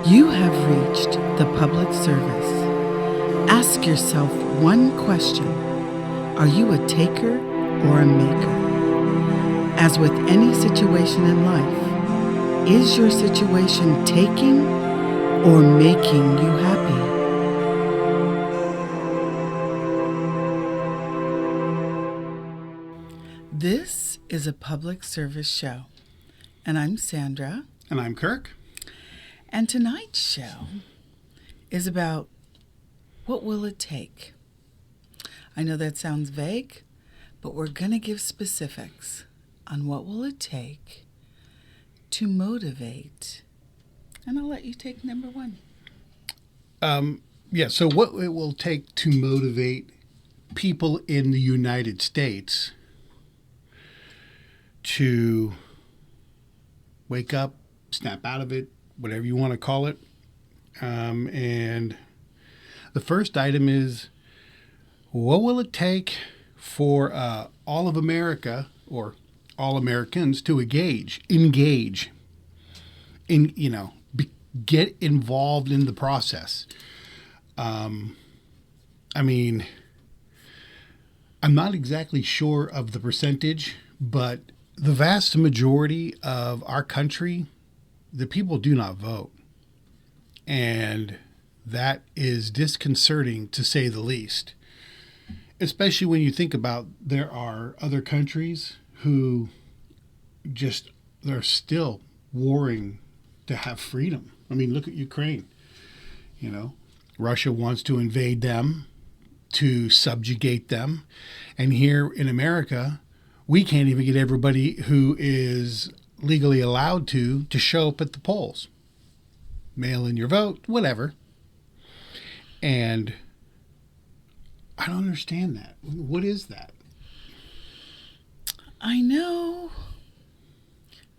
You have reached the public service. Ask yourself one question. Are you a taker or a maker? As with any situation in life, is your situation taking or making you happy? This is a public service show, and I'm Sandra. And I'm Kirk. And tonight's show is about what will it take? I know that sounds vague, but we're going to give specifics on what will it take to motivate. And I'll let you take number one. So what it will take to motivate people in the United States to wake up, snap out of it, whatever you want to call it. And the first item is, what will it take for all of America or all Americans to engage, get involved in the process? I'm not exactly sure of the percentage, but the vast majority of our country, the people do not vote. And that is disconcerting, to say the least. Especially when you think about there are other countries who they're still warring to have freedom. I mean, look at Ukraine. Russia wants to invade them, to subjugate them. And here in America, we can't even get everybody who is legally allowed to show up at the polls. Mail in your vote, whatever. And I don't understand that. What is that? I know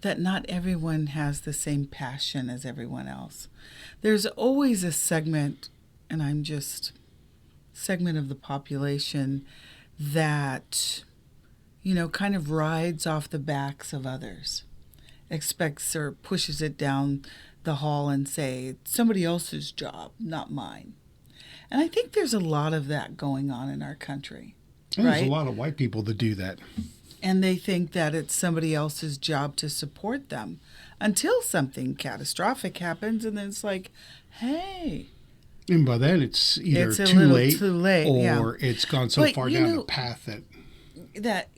that not everyone has the same passion as everyone else. There's always a segment, and I'm just segment of the population that, kind of rides off the backs of others, expects or pushes it down the hall and say, it's somebody else's job, not mine. And I think there's a lot of that going on in our country. And right? There's a lot of white people that do that. And they think that it's somebody else's job to support them until something catastrophic happens. And then it's like, hey. And by then it's either it's too late yeah. or it's gone so far down the path that... But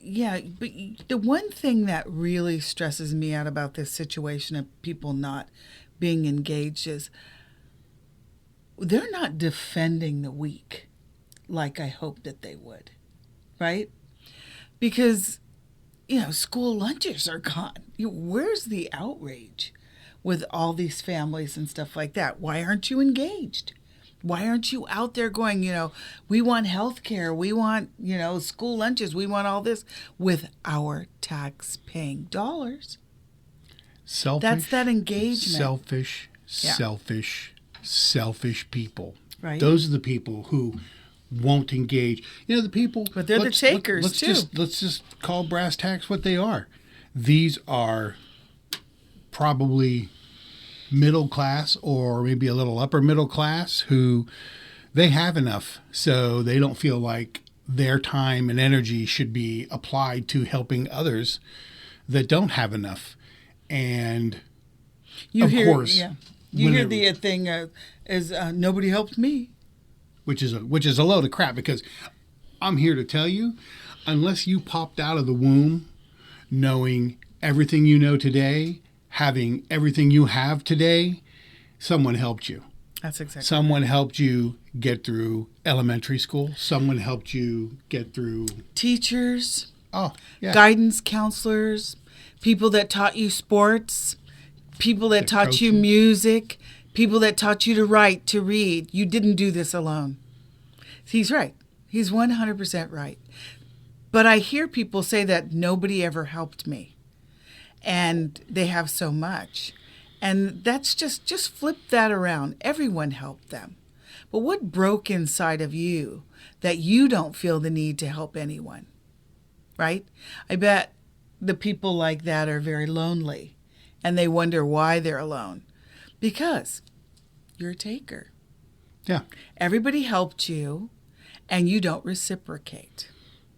the one thing that really stresses me out about this situation of people not being engaged is they're not defending the weak like I hoped that they would, right? Because, school lunches are gone. Where's the outrage with all these families and stuff like that? Why aren't you engaged? Why aren't you out there going, we want health care, we want, school lunches, we want all this with our tax-paying dollars? That's that engagement. Selfish people. Right. Those are the people who won't engage. The people... But they're the takers, too. Let's just call brass tacks what they are. These are probably middle class or maybe a little upper middle class who they have enough, so they don't feel like their time and energy should be applied to helping others that don't have enough. And you hear the thing is nobody helped me, which is a load of crap, because I'm here to tell you, unless you popped out of the womb knowing everything you know today, having everything you have today, someone helped you. That's exactly. Someone helped you get through elementary school. Someone helped you get through... Teachers. Oh, yeah. Guidance counselors. People that taught you sports. People that taught coaches. you music. People that taught you to write, to read. You didn't do this alone. He's right. He's 100% right. But I hear people say that nobody ever helped me. And they have so much. And that's just flip that around. Everyone helped them. But what broke inside of you that you don't feel the need to help anyone? Right? I bet the people like that are very lonely. And they wonder why they're alone. Because you're a taker. Yeah. Everybody helped you, and you don't reciprocate.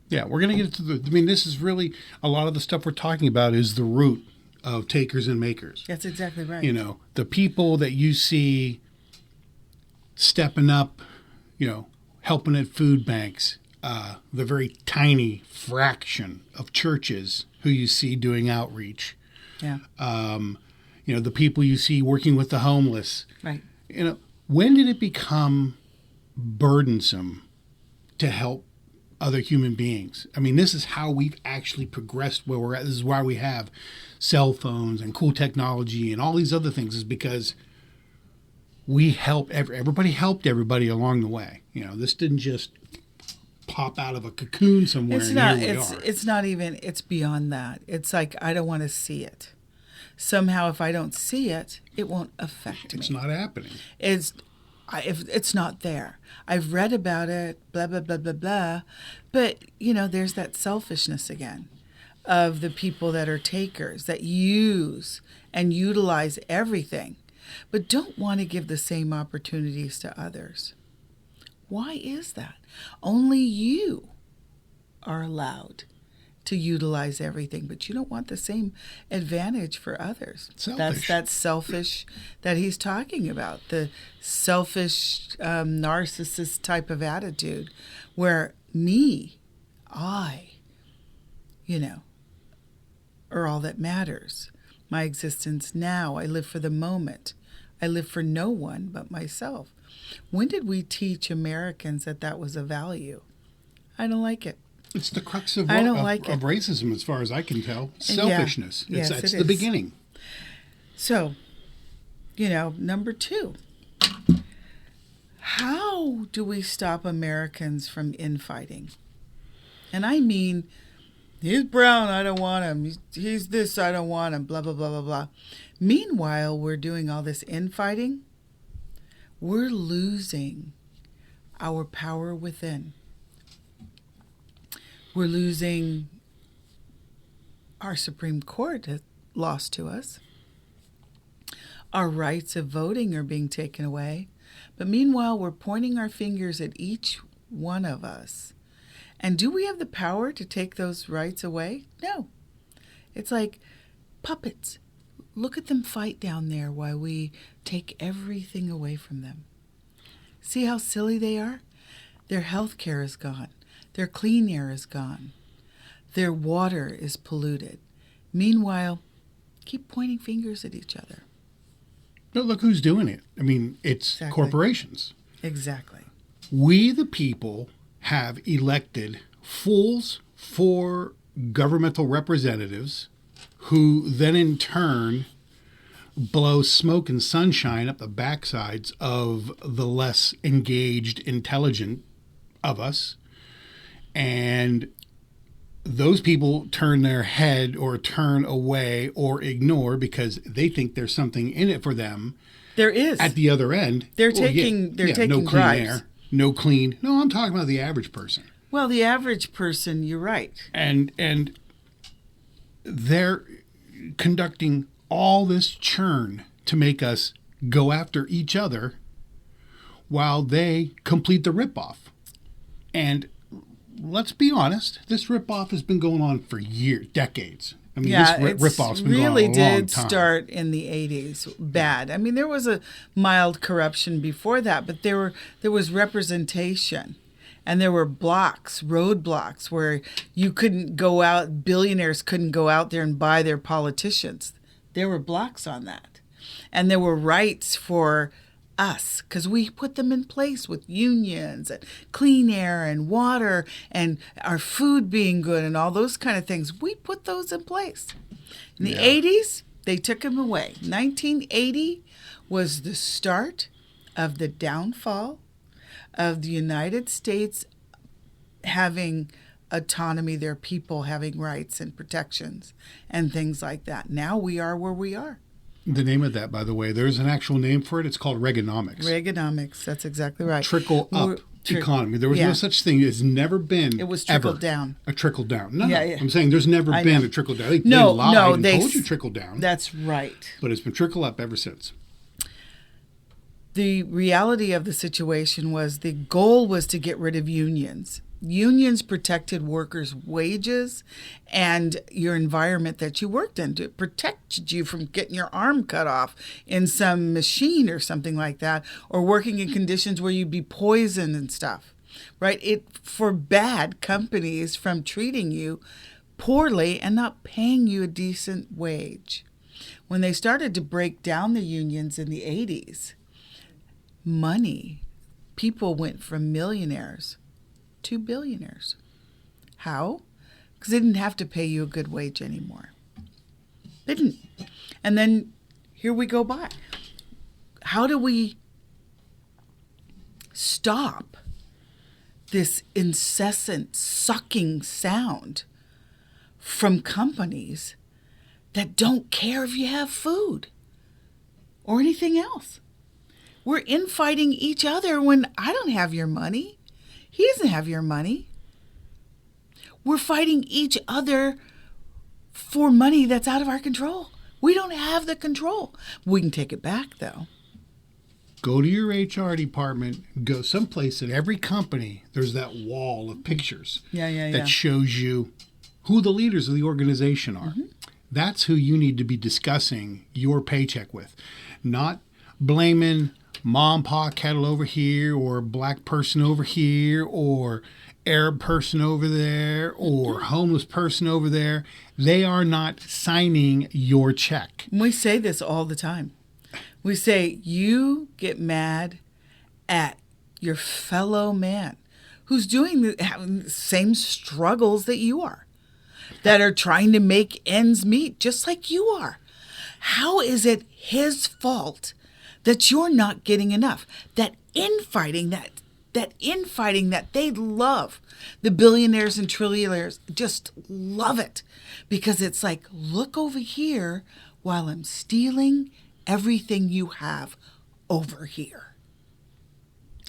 Yeah, we're going to get to this is really, a lot of the stuff we're talking about is the root of takers and makers. That's exactly right. You know, the people that you see stepping up, you know, helping at food banks, the very tiny fraction of churches who you see doing outreach. Yeah. You know, the people you see working with the homeless. Right. You know, when did it become burdensome to help other human beings? I mean, this is how we've actually progressed where we're at. This is why we have cell phones and cool technology and all these other things, is because we helped, everybody helped everybody along the way. You know, this didn't just pop out of a cocoon somewhere It's and not. here we are. It's not even. It's beyond that. It's like, I don't want to see it. Somehow, if I don't see it, it won't affect me. It's not happening. If it's not there. I've read about it, blah, blah, blah, blah, blah. But, you know, there's that selfishness again of the people that are takers, that use and utilize everything, but don't want to give the same opportunities to others. Why is that? Only you are allowed to utilize everything, but you don't want the same advantage for others. Selfish. That's that selfish that he's talking about, the selfish narcissist type of attitude where I, you know, are all that matters. My existence now, I live for the moment. I live for no one but myself. When did we teach Americans that that was a value? I don't like it. It's the crux of racism, as far as I can tell. Selfishness. Yeah. It's the beginning. So, you know, number 2. How do we stop Americans from infighting? And I mean, he's brown, I don't want him. He's this, I don't want him, blah, blah, blah, blah, blah. Meanwhile, we're doing all this infighting. We're losing our power within. We're losing our Supreme Court has lost to us. Our rights of voting are being taken away. But meanwhile, we're pointing our fingers at each one of us. And do we have the power to take those rights away? No. It's like puppets. Look at them fight down there while we take everything away from them. See how silly they are? Their health care is gone. Their clean air is gone. Their water is polluted. Meanwhile, keep pointing fingers at each other. But look who's doing it. I mean, it's corporations. Exactly. We, the people, have elected fools for governmental representatives who then in turn blow smoke and sunshine up the backsides of the less engaged, intelligent of us. And those people turn their head or turn away or ignore because they think there's something in it for them. There is. At the other end. They're taking no clean bribes. air, no clean. No, I'm talking about the average person. Well, the average person, you're right. And they're conducting all this churn to make us go after each other while they complete the ripoff. And let's be honest, this ripoff has been going on for years, decades. I mean, this ripoff's been going on a long time. Really did start in the 80s. Bad. I mean, there was a mild corruption before that, but there was representation. And there were roadblocks, where you couldn't go out, billionaires couldn't go out there and buy their politicians. There were blocks on that. And there were rights for us, because we put them in place with unions and clean air and water and our food being good and all those kind of things. We put those in place. In the 80s, they took them away. 1980 was the start of the downfall of the United States having autonomy, their people having rights and protections and things like that. Now we are where we are. The name of that, by the way, there's an actual name for it. It's called Reaganomics. Reaganomics, that's exactly right. Trickle up economy. There was no such thing. It's never been. It was trickle down. A trickle down. No, I'm saying there's never been a trickle down. They lied and told you trickle down. That's right. But it's been trickle up ever since. The reality of the situation was the goal was to get rid of unions. Unions protected workers' wages and your environment that you worked in. It protected you from getting your arm cut off in some machine or something like that, or working in conditions where you'd be poisoned and stuff, right? It forbade companies from treating you poorly and not paying you a decent wage. When they started to break down the unions in the 80s, people went from millionaires to billionaires. How? Because they didn't have to pay you a good wage anymore. They didn't. And then here we go by. How do we stop this incessant sucking sound from companies that don't care if you have food or anything else? We're infighting each other when I don't have your money. He doesn't have your money. We're fighting each other for money that's out of our control. We don't have the control. We can take it back, though. Go to your HR department, go someplace at every company, there's that wall of pictures that shows you who the leaders of the organization are. Mm-hmm. That's who you need to be discussing your paycheck with, not blaming mom, pa, kettle over here, or black person over here, or Arab person over there, or homeless person over there. They are not signing your check. We say this all the time. We say, you get mad at your fellow man who's having the same struggles that you are, that are trying to make ends meet just like you are. How is it his fault that you're not getting enough? That infighting that they love. The billionaires and trillionaires just love it because it's like, look over here while I'm stealing everything you have over here.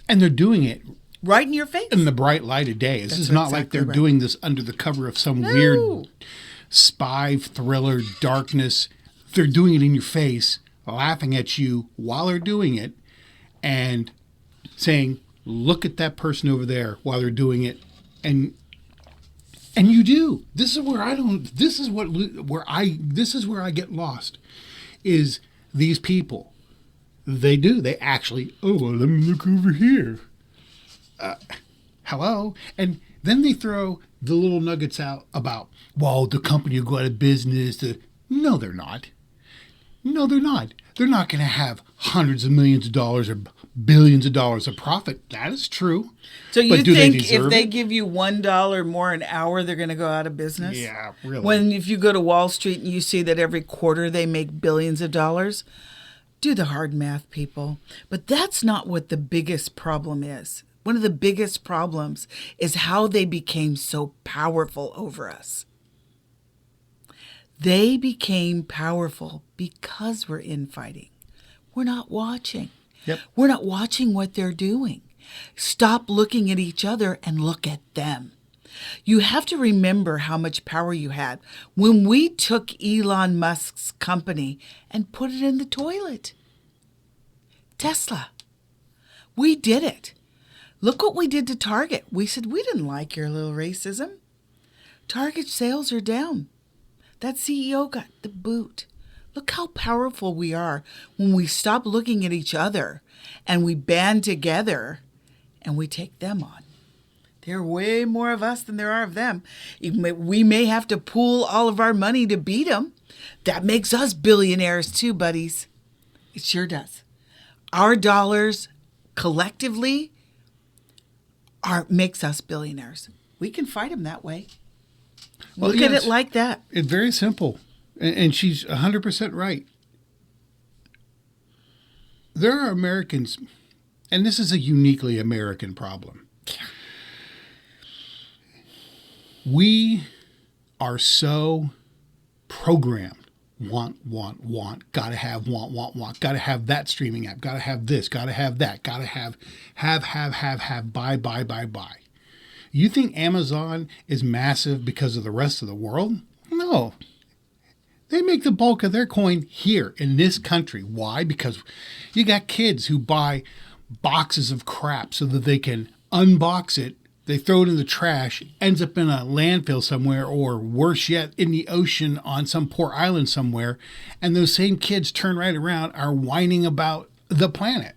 And they're doing it right in your face. In the bright light of day. This is not exactly like they're doing this under the cover of some weird spy thriller darkness. They're doing it in your face, laughing at you while they're doing it, and saying, look at that person over there while they're doing it. And you do. This is where I get lost, is these people. They actually, let me look over here. Hello? And then they throw the little nuggets out about, well, the company will go out of business. No, they're not. No, they're not. They're not going to have hundreds of millions of dollars or billions of dollars of profit. That is true. So you think if they give you $1 more an hour, they're going to go out of business? Yeah, really. If you go to Wall Street and you see that every quarter they make billions of dollars, do the hard math, people. But that's not what the biggest problem is. One of the biggest problems is how they became so powerful over us. They became powerful because we're infighting. We're not watching. Yep. We're not watching what they're doing. Stop looking at each other and look at them. You have to remember how much power you had when we took Elon Musk's company and put it in the toilet. Tesla. We did it. Look what we did to Target. We said, we didn't like your little racism. Target sales are down. That CEO got the boot. Look how powerful we are when we stop looking at each other and we band together and we take them on. There are way more of us than there are of them. We may have to pool all of our money to beat them. That makes us billionaires too, buddies. It sure does. Our dollars collectively makes us billionaires. We can fight them that way. Look at it like that. It's very simple. And she's 100% right. There are Americans, and this is a uniquely American problem. We are so programmed. Want. Gotta have, want. Gotta have that streaming app. Gotta have this. Gotta have that. Gotta have, buy. You think Amazon is massive because of the rest of the world? No. They make the bulk of their coin here in this country. Why? Because you got kids who buy boxes of crap so that they can unbox it. They throw it in the trash, ends up in a landfill somewhere, or worse yet, in the ocean on some poor island somewhere. And those same kids turn right around, are whining about the planet.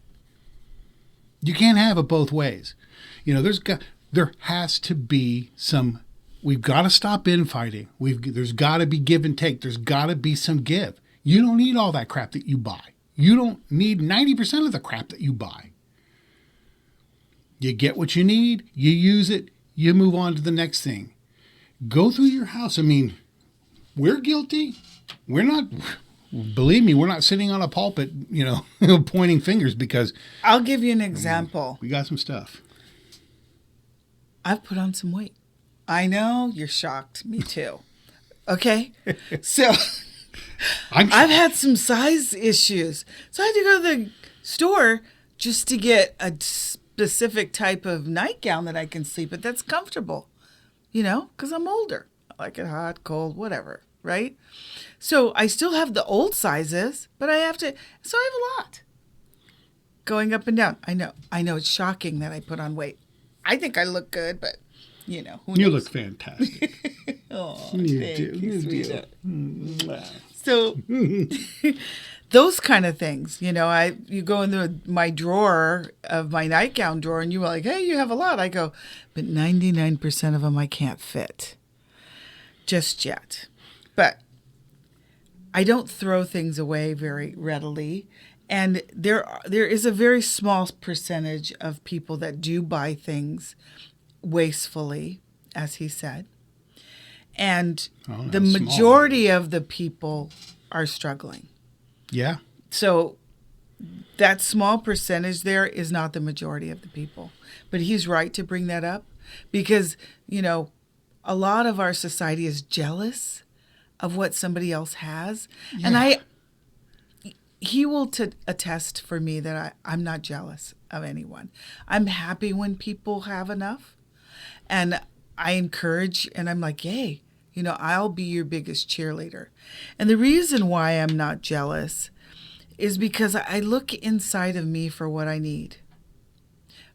You can't have it both ways. You know, there has to be some. We've got to stop infighting. There's got to be give and take. There's got to be some give. You don't need all that crap that you buy. You don't need 90% of the crap that you buy. You get what you need, you use it, you move on to the next thing. Go through your house. I mean, we're guilty. We're not, believe me, we're not sitting on a pulpit, pointing fingers because. I'll give you an example. We got some stuff. I've put on some weight. I know, you're shocked. Me too. Okay? So I've had some size issues. So I had to go to the store just to get a specific type of nightgown that I can sleep in that's comfortable, because I'm older. I like it hot, cold, whatever, right? So I still have the old sizes, but I have a lot going up and down. I know it's shocking that I put on weight. I think I look good, but who knows? You look fantastic. Oh, you do. So those kind of things, you go into my drawer of my nightgown drawer and you were like, hey, you have a lot. I go, but 99% of them I can't fit just yet. But I don't throw things away very readily. And there is a very small percentage of people that do buy things wastefully, as he said. And the majority of the people are struggling. Yeah. So that small percentage there is not the majority of the people. But he's right to bring that up because, a lot of our society is jealous of what somebody else has. Yeah. And he will attest for me that I'm not jealous of anyone. I'm happy when people have enough. And I encourage, and I'm like, yay, I'll be your biggest cheerleader. And the reason why I'm not jealous is because I look inside of me for what I need.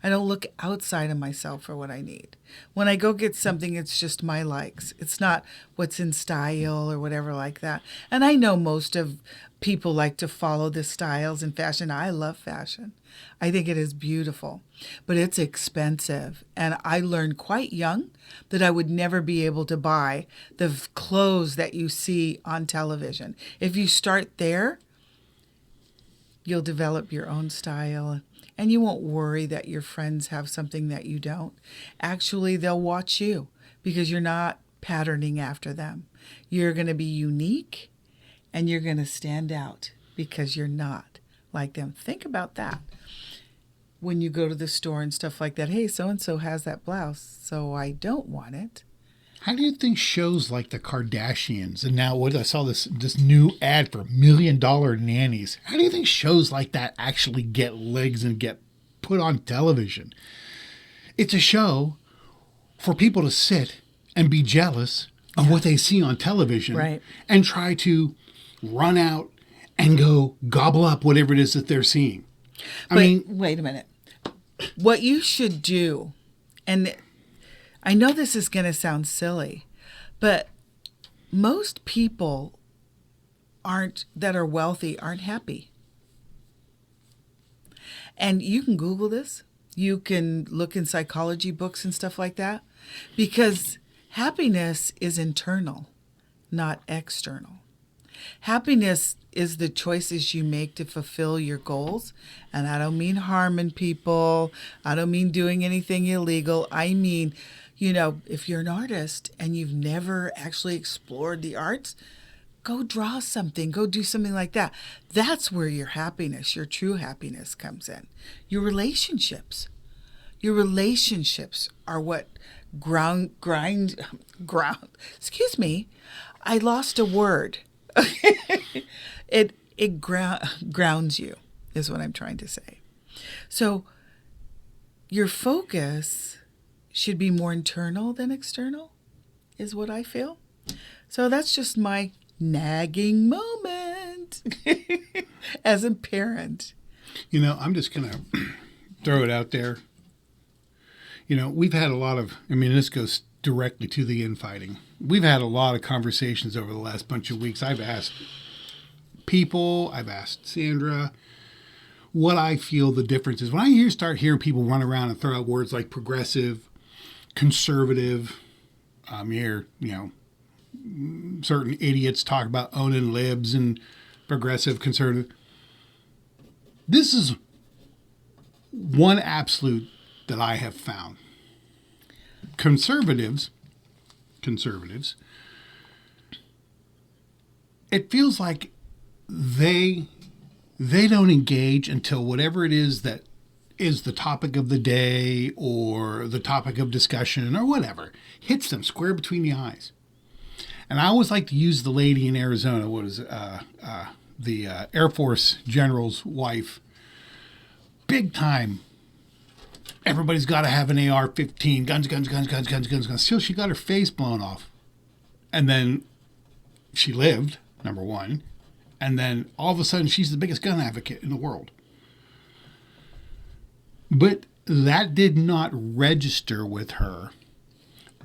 I don't look outside of myself for what I need. When I go get something, it's just my likes. It's not what's in style or whatever like that. And I know most of people like to follow the styles and fashion. I love fashion. I think it is beautiful, but it's expensive. And I learned quite young that I would never be able to buy the clothes that you see on television. If you start there, you'll develop your own style and you won't worry that your friends have something that you don't. Actually, they'll watch you because you're not patterning after them. You're going to be unique and you're going to stand out because you're not like them. Think about that. When you go to the store and stuff like that, hey, so-and-so has that blouse, so I don't want it. How do you think shows like the Kardashians, and now I saw this new ad for $1 million nannies, how do you think shows like that actually get legs and get put on television? It's a show for people to sit and be jealous of what they see on television, right, and try to run out and go gobble up whatever it is that they're seeing. I mean, wait a minute. What you should do, and I know this is going to sound silly, but most people that are wealthy aren't happy. And you can Google this. You can look in psychology books and stuff like that, because happiness is internal, not external. Happiness is the choices you make to fulfill your goals. And I don't mean harming people. I don't mean doing anything illegal. I mean, if you're an artist and you've never actually explored the arts, go draw something, go do something like that. That's where your happiness, your true happiness comes in. Your relationships are what excuse me, I lost a word. It grounds you, is what I'm trying to say. So your focus should be more internal than external, is what I feel. So that's just my nagging moment as a parent. I'm just going to throw it out there. We've had a lot of, this goes directly to the infighting. We've had a lot of conversations over the last bunch of weeks. I've asked people, I've asked Sandra, what I feel the difference is. When I start hearing people run around and throw out words like progressive, conservative, certain idiots talk about owning libs and progressive, conservative. This is one absolute that I have found. Conservatives, it feels like they don't engage until whatever it is that is the topic of the day or the topic of discussion or whatever hits them square between the eyes. And I always like to use the lady in Arizona, the Air Force general's wife. Big time. Everybody's got to have an AR-15, guns. Still, she got her face blown off. And then she lived, number one. And then all of a sudden, she's the biggest gun advocate in the world. But that did not register with her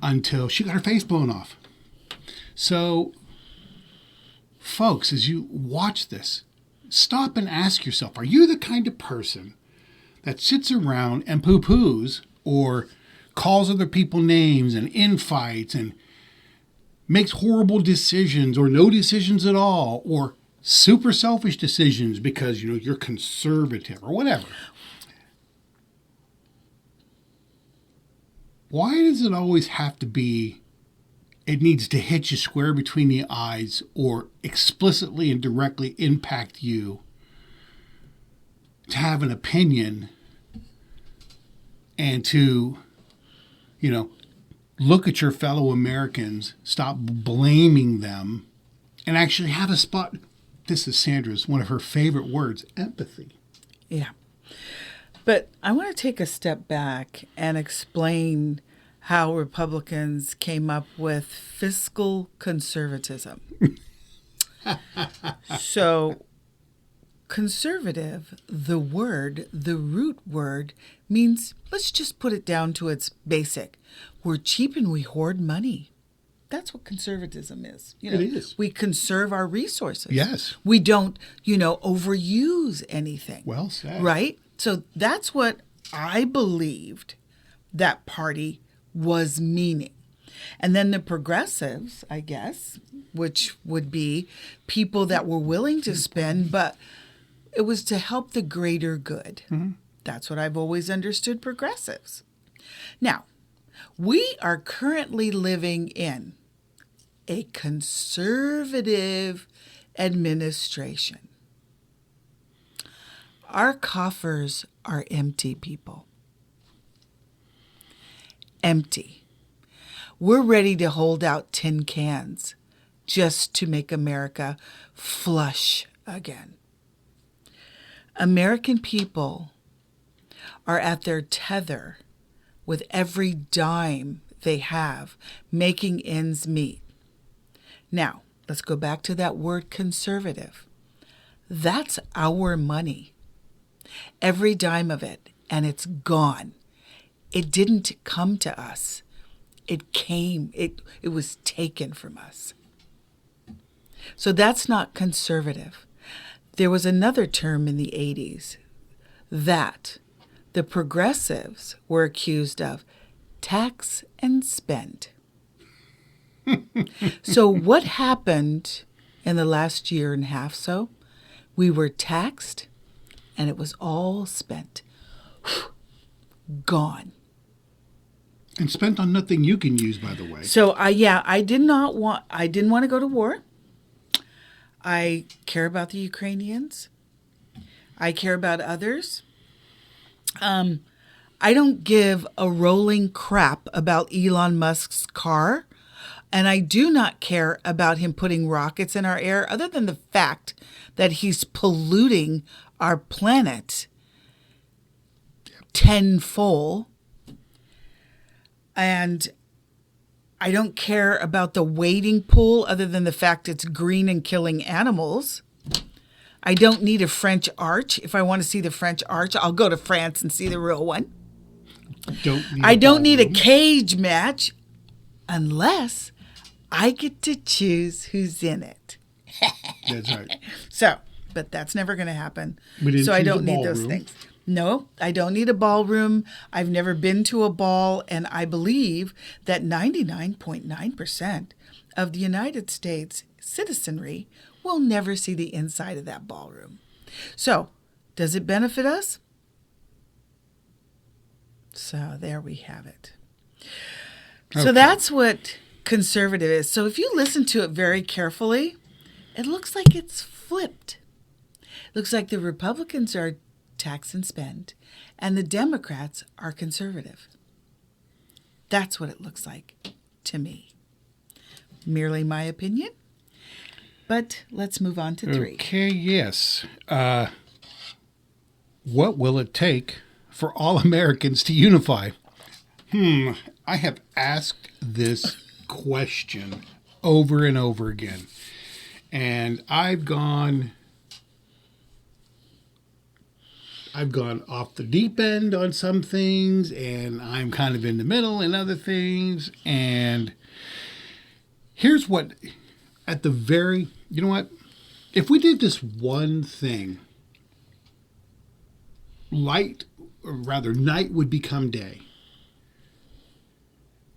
until she got her face blown off. So, folks, as you watch this, stop and ask yourself, are you the kind of person that sits around and poo-poos or calls other people names and infights and makes horrible decisions or no decisions at all or super selfish decisions because, you're conservative or whatever? Why does it always have to be it needs to hit you square between the eyes or explicitly and directly impact you to have an opinion and to, look at your fellow Americans, stop blaming them, and actually have a spot? This is Sandra's, one of her favorite words, empathy. Yeah. But I want to take a step back and explain how Republicans came up with fiscal conservatism. So, conservative, the root word, means, let's just put it down to its basic. We're cheap and we hoard money. That's what conservatism is. It is. We conserve our resources. Yes. We don't, overuse anything. Well said. Right? So that's what I believed that party was meaning. And then the progressives, I guess, which would be people that were willing to spend, but it was to help the greater good. Mm-hmm. That's what I've always understood progressives. Now, we are currently living in a conservative administration. Our coffers are empty, people. Empty. We're ready to hold out tin cans just to make America flush again. American people are at their tether with every dime they have, making ends meet. Now, let's go back to that word conservative. That's our money. Every dime of it, and it's gone. It didn't come to us. It came. It was taken from us. So that's not conservative. There was another term in the 80s that the progressives were accused of tax and spend. So what happened in the last year and a half so? We were taxed and it was all spent. Gone. And spent on nothing you can use, by the way. So I didn't want to go to war. I care about the Ukrainians. I care about others. I don't give a rolling crap about Elon Musk's car. And I do not care about him putting rockets in our air, other than the fact that he's polluting our planet tenfold. And I don't care about the wading pool other than the fact it's green and killing animals. I don't need a French arch. If I want to see the French arch, I'll go to France and see the real one. I don't need a cage match unless I get to choose who's in it. That's right. So, but that's never going to happen. So I don't need those things. No, I don't need a ballroom. I've never been to a ball, and I believe that 99.9% of the United States citizenry will never see the inside of that ballroom. So, does it benefit us? So, there we have it. Okay. So, that's what conservative is. So, if you listen to it very carefully, it looks like it's flipped. It looks like the Republicans are tax and spend, and the Democrats are conservative. That's what it looks like to me. Merely my opinion. But let's move on to 3. Okay, yes. What will it take for all Americans to unify? I have asked this question over and over again. And I've gone off the deep end on some things, and I'm kind of in the middle in other things. And here's what, you know what? If we did this one thing, night would become day.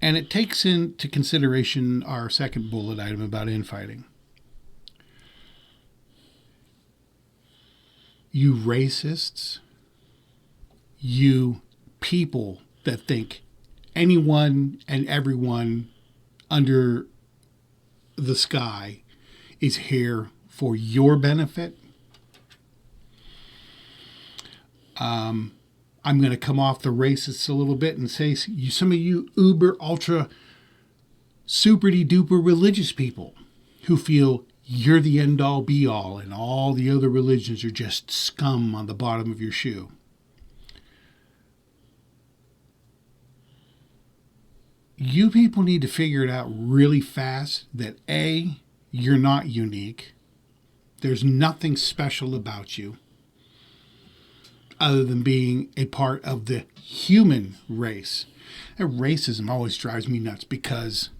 And it takes into consideration our second bullet item about infighting. You racists, you people that think anyone and everyone under the sky is here for your benefit. I'm going to come off the racists a little bit and say some of you uber, ultra, super-duper religious people who feel you're the end-all, be-all, and all the other religions are just scum on the bottom of your shoe. You people need to figure it out really fast that A, you're not unique. There's nothing special about you other than being a part of the human race. And racism always drives me nuts because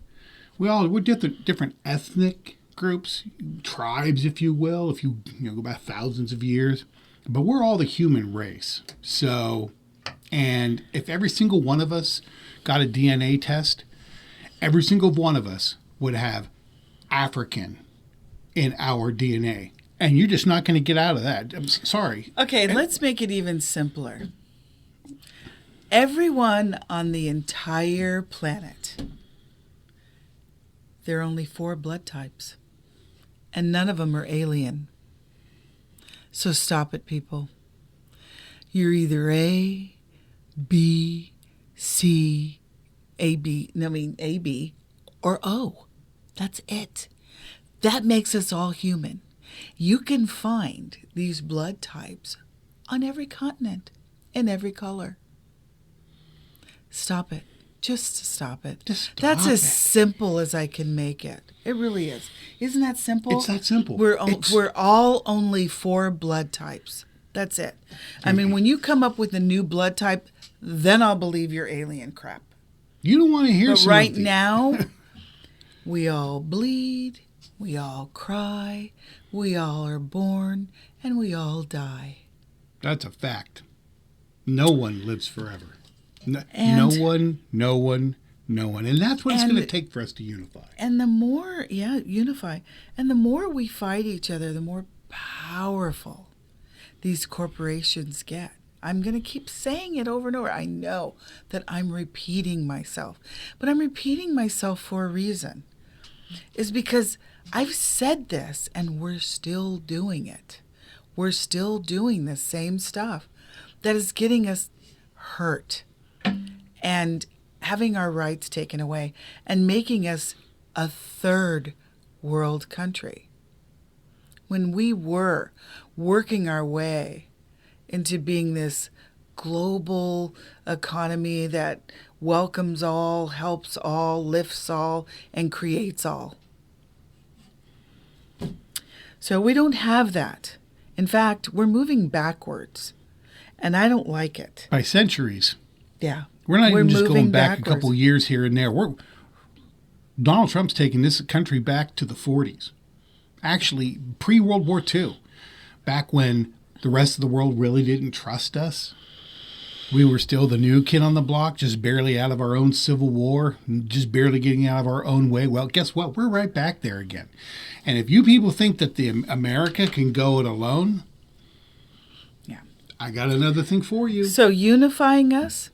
we're different ethnic groups, tribes, if you will, if you go back thousands of years, but we're all the human race. So, and if every single one of us got a DNA test, every single one of us would have African in our DNA. And you're just not going to get out of that. I'm sorry. Okay, let's make it even simpler. Everyone on the entire planet, there are only 4 blood types. And none of them are alien. So stop it, people. You're either A, B, C, AB, or O. That's it. That makes us all human. You can find these blood types on every continent, in every color. Stop it. Just stop it. That's as simple as I can make it. It really is. Isn't that simple? It's that simple. We're all only 4 blood types. That's it. I mean, when you come up with a new blood type, then I'll believe your alien crap. You don't want to hear something. But right now, we all bleed, we all cry, we all are born, and we all die. That's a fact. No one lives forever. No one. And that's what it's going to take for us to unify. And the more, unify. And the more we fight each other, the more powerful these corporations get. I'm going to keep saying it over and over. I know that I'm repeating myself. But I'm repeating myself for a reason. It's because I've said this and we're still doing it. We're still doing the same stuff that is getting us hurt and having our rights taken away and making us a third world country. When we were working our way into being this global economy that welcomes all, helps all, lifts all, and creates all. So we don't have that. In fact, we're moving backwards, and I don't like it. By centuries. Yeah. We're not even just moving going back backwards. a couple years here and there. Donald Trump's taking this country back to the 40s. Actually, pre-World War II, back when the rest of the world really didn't trust us. We were still the new kid on the block, just barely out of our own civil war, just barely getting out of our own way. Well, guess what? We're right back there again. And if you people think that America can go it alone, yeah, I got another thing for you. So unifying us,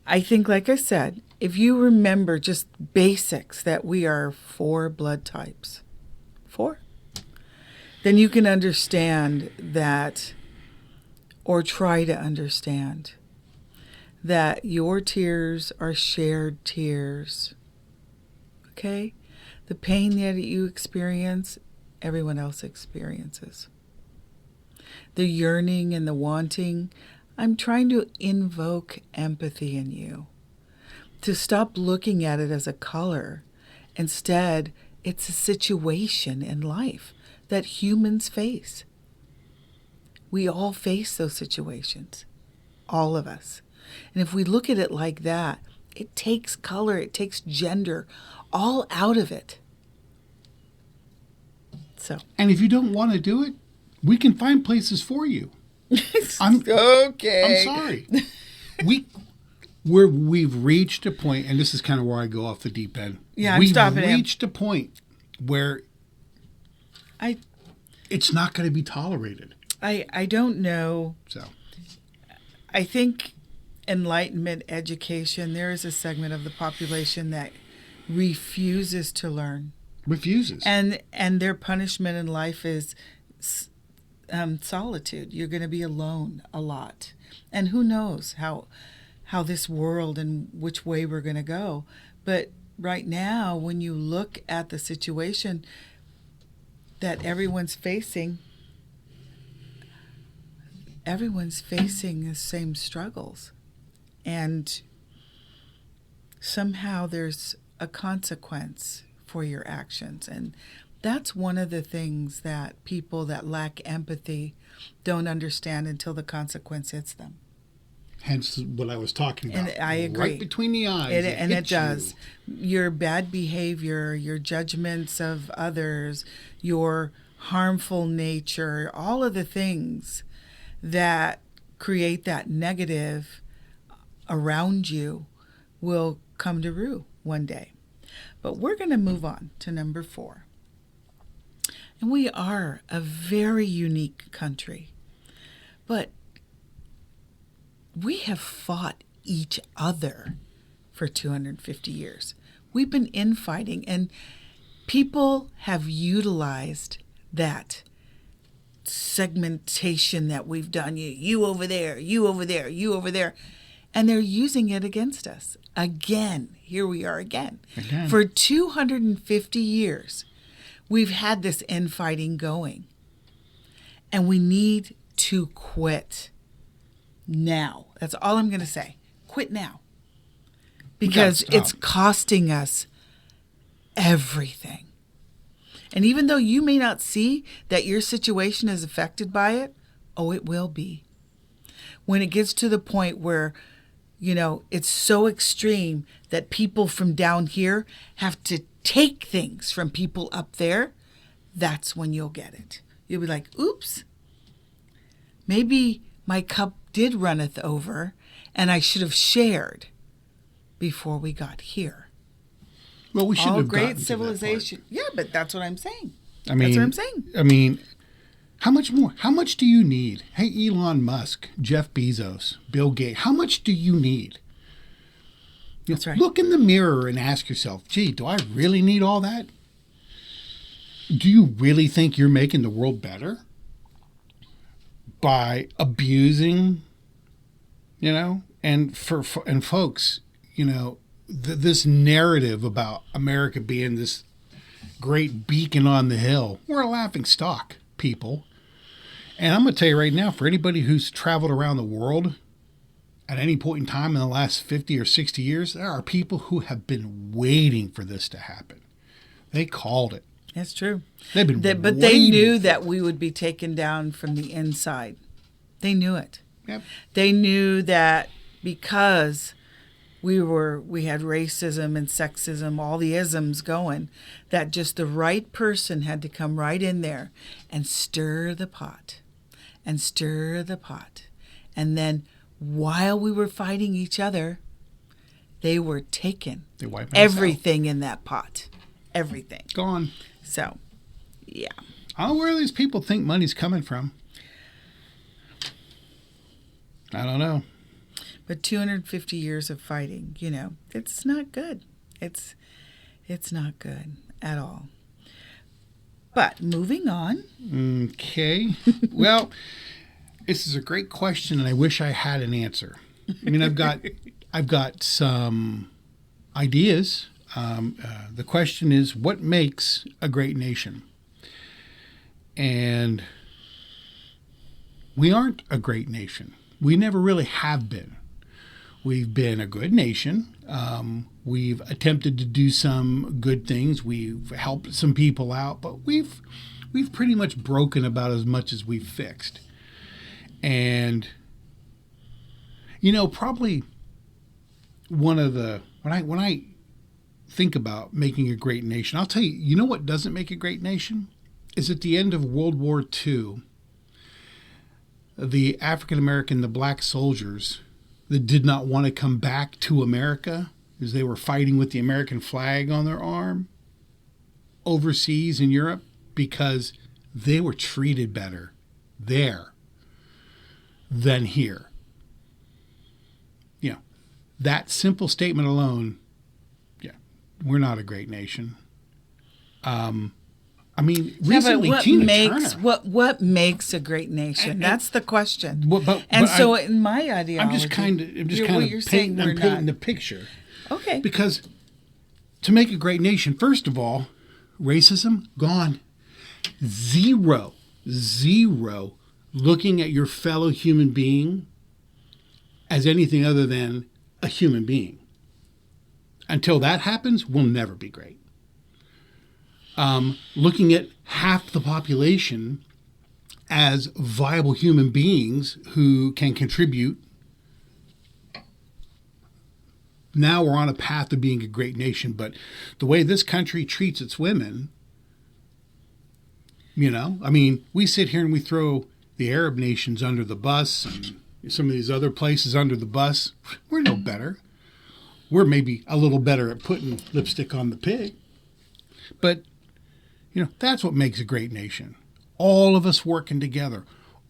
I think, like I said, if you remember just basics that we are 4 blood types, 4, then you can understand that, or try to understand, that your tears are shared tears. Okay? The pain that you experience, everyone else experiences. The yearning and the wanting, I'm trying to invoke empathy in you. To stop looking at it as a color. Instead, it's a situation in life that humans face. We all face those situations, all of us. And if we look at it like that, it takes color, it takes gender, all out of it. So. And if you don't want to do it, we can find places for you. Okay. I'm sorry. We've reached a point, and this is kind of where I go off the deep end. Yeah, I'm stopping him. We've reached a point where it's not going to be tolerated. I don't know. So, I think enlightenment education, there is a segment of the population that refuses to learn. Refuses. And their punishment in life is solitude. You're going to be alone a lot. And who knows how this world and which way we're going to go. But right now, when you look at the situation that everyone's facing the same struggles. And somehow there's a consequence for your actions. And that's one of the things that people that lack empathy don't understand until the consequence hits them. Hence what I was talking about. And I agree. Right between the eyes. It does. Your bad behavior, your judgments of others, your harmful nature, all of the things that create that negative around you will come to rue one day. But we're going to move on to number 4. And we are a very unique country. But we have fought each other for 250 years. We've been infighting, and people have utilized that segmentation that we've done. You over there, you over there, you over there. And they're using it against us. Again, here we are again. For 250 years, we've had this infighting going. And we need to quit now. That's all I'm going to say. Quit now. Because it's costing us everything. And even though you may not see that your situation is affected by it, it will be. When it gets to the point where, it's so extreme that people from down here have to take things from people up there, that's when you'll get it. You'll be like, oops, maybe my cup did runneth over and I should have shared before we got here. Well, we should have great civilization. Yeah, but that's what I'm saying. That's what I'm saying. How much more? How much do you need? Hey, Elon Musk, Jeff Bezos, Bill Gates, how much do you need? That's right. Look in the mirror and ask yourself, gee, do I really need all that? Do you really think you're making the world better by abusing, and folks, this narrative about America being this great beacon on the hill, we're a laughing stock, people. And I'm going to tell you right now, for anybody who's traveled around the world at any point in time in the last 50 or 60 years, there are people who have been waiting for this to happen. They called it. That's true. They've been But they knew that we would be taken down from the inside. They knew it. Yep. They knew that because we had racism and sexism, all the isms going, that just the right person had to come right in there and stir the pot and stir the pot. And then while we were fighting each other, they were taking everything in that pot. Everything. Gone. So, yeah. I don't know where these people think money's coming from. I don't know. But 250 years of fighting, it's not good. It's not good at all. But moving on. Okay. Well, this is a great question, and I wish I had an answer. I mean, I've got some ideas. The question is, what makes a great nation? And we aren't a great nation. We never really have been. We've been a good nation. We've attempted to do some good things. We've helped some people out, but we've pretty much broken about as much as we've fixed. And probably one of the when I think about making a great nation, I'll tell you, what doesn't make a great nation is at the end of World War II, the African American, the black soldiers that did not want to come back to America because they were fighting with the American flag on their arm overseas in Europe because they were treated better there than here. That simple statement alone, we're not a great nation. Recently, what makes a great nation? That's the question. In my ideology, I'm just kind of painting the picture. Okay. Because to make a great nation, first of all, racism gone, zero looking at your fellow human being as anything other than a human being. Until that happens, we'll never be great. Looking at half the population as viable human beings who can contribute. Now we're on a path to being a great nation, but the way this country treats its women, we sit here and we throw the Arab nations under the bus and some of these other places under the bus. We're no better. We're maybe a little better at putting lipstick on the pig. But, that's what makes a great nation. All of us working together.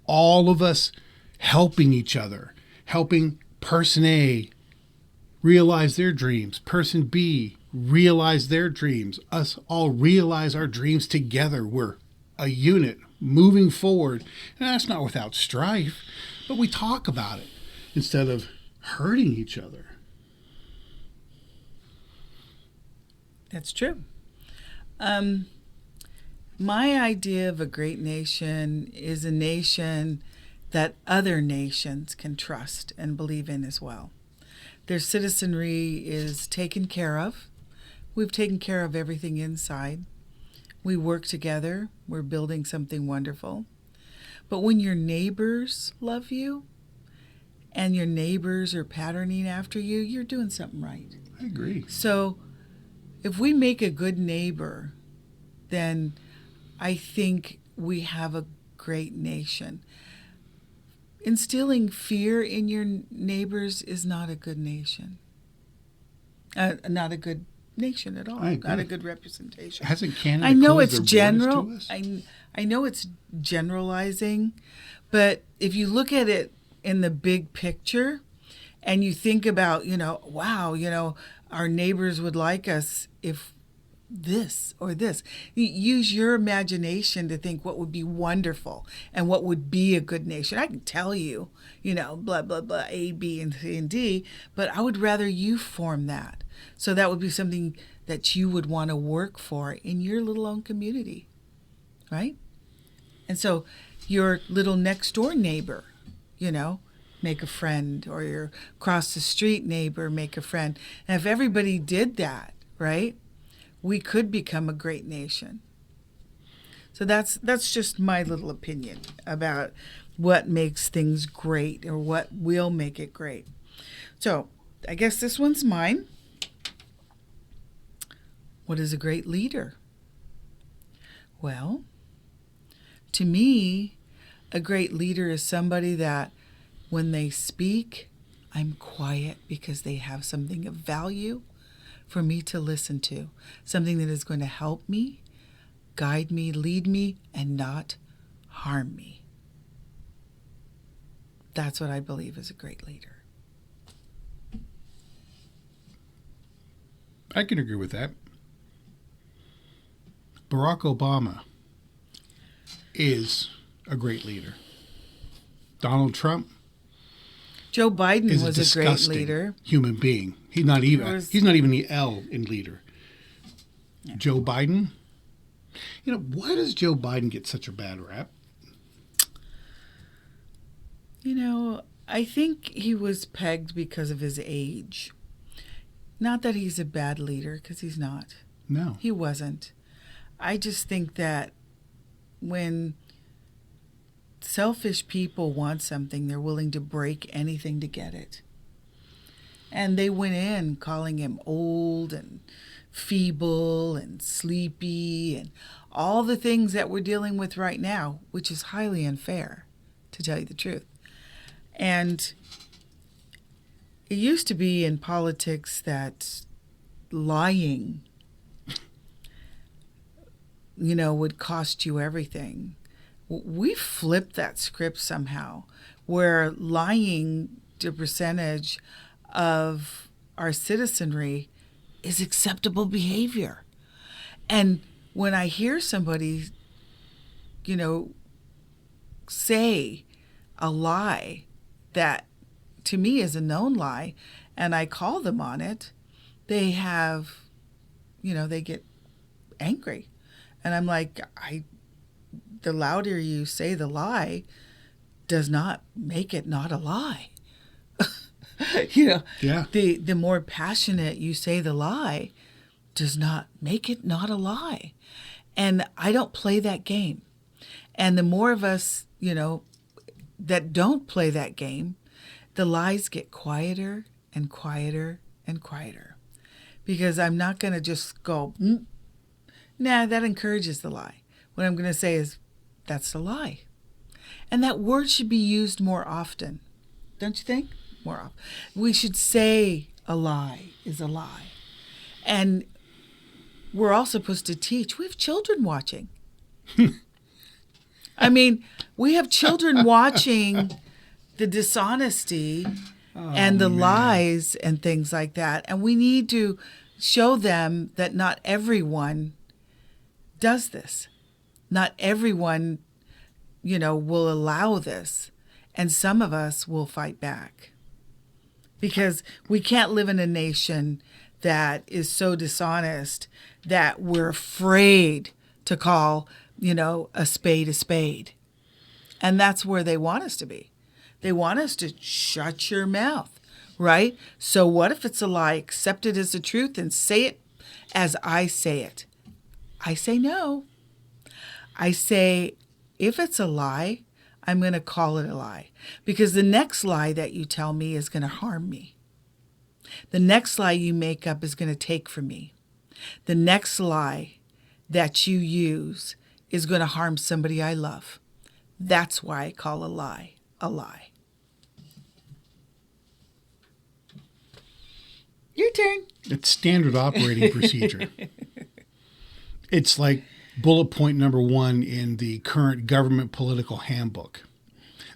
All of us helping each other. Helping person A realize their dreams. Person B realize their dreams. Us all realize our dreams together. We're a unit moving forward. And that's not without strife. But we talk about it instead of hurting each other. That's true. My idea of a great nation is a nation that other nations can trust and believe in as well. Their citizenry is taken care of. We've taken care of everything inside. We work together. We're building something wonderful. But when your neighbors love you and your neighbors are patterning after you, you're doing something right. I agree. So if we make a good neighbor, then I think we have a great nation. Instilling fear in your neighbors is not a good nation. Not a good nation at all. Not a good representation. Hasn't Canada I know closed it's their general. borders to us? I know it's generalizing, but if you look at it in the big picture and you think about, wow, our neighbors would like us if this or this. Use your imagination to think what would be wonderful and what would be a good nation. I can tell you, blah, blah, blah, A, B, and C, and D, but I would rather you form that. So that would be something that you would want to work for in your little own community, right? And so your little next door neighbor, make a friend, or your across the street neighbor make a friend. And if everybody did that, right, we could become a great nation. So that's just my little opinion about what makes things great or what will make it great. So I guess this one's mine. What is a great leader? Well, to me, a great leader is somebody that when they speak, I'm quiet because they have something of value for me to listen to, something that is going to help me, guide me, lead me, and not harm me. That's what I believe is a great leader. I can agree with that. Barack Obama is a great leader. Donald Trump, Joe Biden is was a great leader. Human being. He's not even the L in leader. Yeah. Joe Biden. Why does Joe Biden get such a bad rap? I think he was pegged because of his age. Not that he's a bad leader, because he's not. No. He wasn't. I just think that when selfish people want something, they're willing to break anything to get it. And they went in calling him old and feeble and sleepy and all the things that we're dealing with right now, which is highly unfair, to tell you the truth. And it used to be in politics that lying, would cost you everything. We flipped that script somehow, where lying to percentage of our citizenry is acceptable behavior. And when I hear somebody, say a lie that to me is a known lie, and I call them on it, they have, they get angry. And I'm like, the louder you say the lie does not make it not a lie. Yeah. The more passionate you say the lie does not make it not a lie. And I don't play that game. And the more of us, that don't play that game, the lies get quieter and quieter and quieter. Because I'm not going to just go, nah, that encourages the lie. What I'm going to say is, that's a lie. And that word should be used more often. Don't you think? More often. We should say a lie is a lie. And we're all supposed to teach. We have children watching. I mean, we have children watching the dishonesty and the lies and things like that. And we need to show them that not everyone does this. Not everyone, will allow this. And some of us will fight back. Because we can't live in a nation that is so dishonest that we're afraid to call, a spade a spade. And that's where they want us to be. They want us to shut your mouth, right? So what if it's a lie? Accept it as the truth and say it as I say it. I say no. I say, if it's a lie, I'm going to call it a lie. Because the next lie that you tell me is going to harm me. The next lie you make up is going to take from me. The next lie that you use is going to harm somebody I love. That's why I call a lie a lie. Your turn. It's standard operating procedure. It's like bullet point number 1 in the current government political handbook.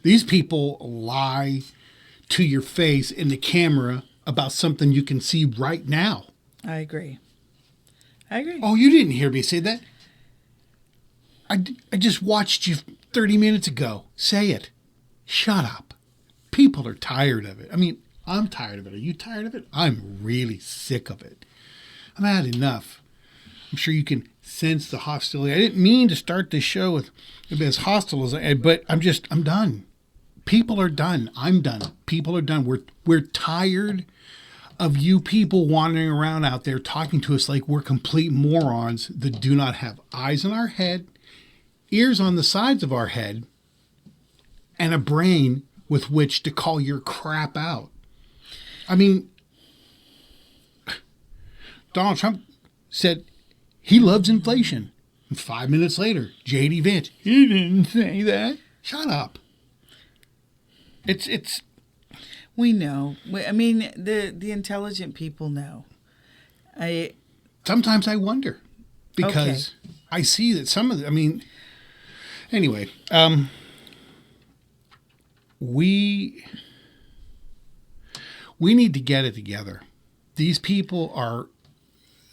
These people lie to your face in the camera about something you can see right now. I agree. Oh, you didn't hear me say that? I just watched you 30 minutes ago. Say it. Shut up. People are tired of it. I mean, I'm tired of it. Are you tired of it? I'm really sick of it. I've had enough. I'm sure you can sense the hostility. I didn't mean to start this show with as hostile as but I'm done. People are done. I'm done. People are done. We're tired of you people wandering around out there talking to us like we're complete morons that do not have eyes in our head, ears on the sides of our head, and a brain with which to call your crap out. I mean, Donald Trump said he loves inflation. And 5 minutes later, J.D. Vance, he didn't say that. Shut up. It's. We know. I mean, the intelligent people know. Sometimes I wonder because I see that some of the, I mean, anyway, we need to get it together. These people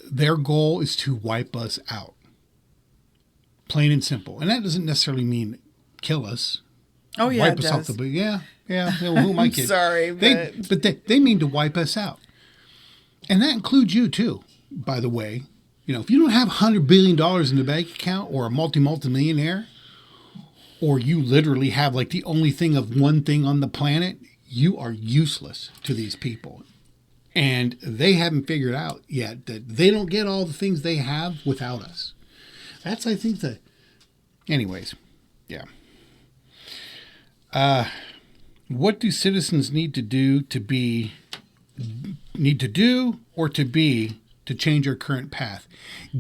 their goal is to wipe us out. Plain and simple. And that doesn't necessarily mean kill us. Oh, yeah, wipe it us does. off the yeah. Well, who am I kidding? Sorry, but they mean to wipe us out. And that includes you too, by the way. You know, if you don't have $100 billion in the bank account or a multi-millionaire, or you literally have like the only thing of one thing on the planet, you are useless to these people. And they haven't figured out yet that they don't get all the things they have without us. That's, I think, anyways, yeah. What do citizens need to do to change our current path?